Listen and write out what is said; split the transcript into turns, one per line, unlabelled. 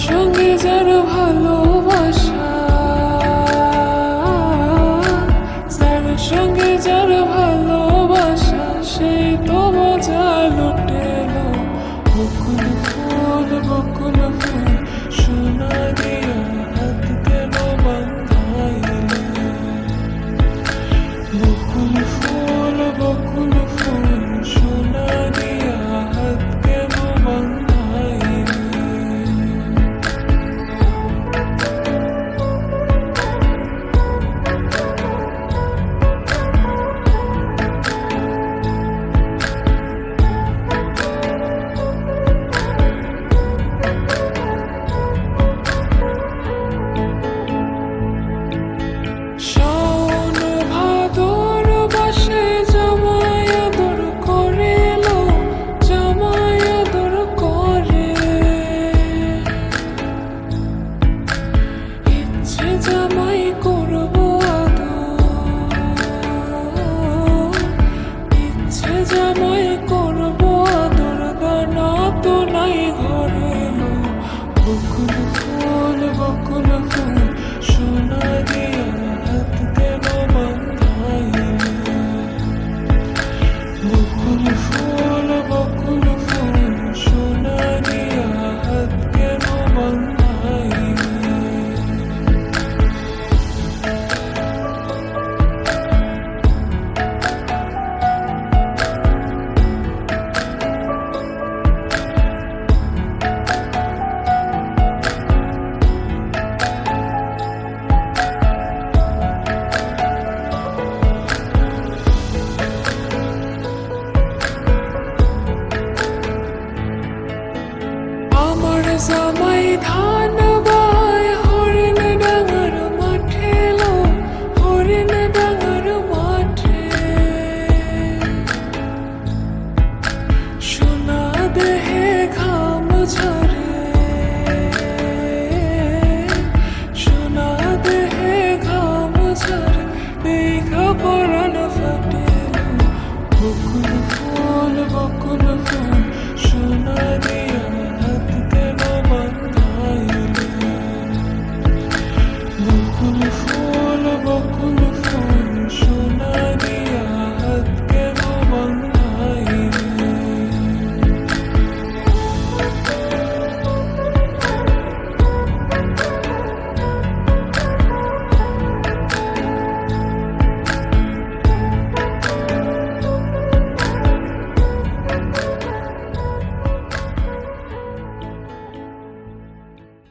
সঙ্গে যার ভালোবাসা, যার সঙ্গে যার ভালোবাসা, সেই তো বোঝায় লুটেল বকুল ফুল, বকুল ফুল সোনা দিয়া হাত কেন বান্ধাইল। বকুল ফুল, বকুল ফুল সোনা দিয়া হাত কেন বান্ধাইল। শাওন ভাদর বাসে জামাই আদর করে লো, জামাই আদর করে। ইচ্ছে জামাই করব আদর, ইচ্ছে জামাই করব আদর, দানা তো নাই ঘরে লো। বকুল ফুল, বকুল ফুল সোনা দিয়া হাত কেন বান্ধাইল। বকুল ফুল, বকুল ফুল সোনা দিয়া হাত কেন বান্ধাইল। আমার জামাই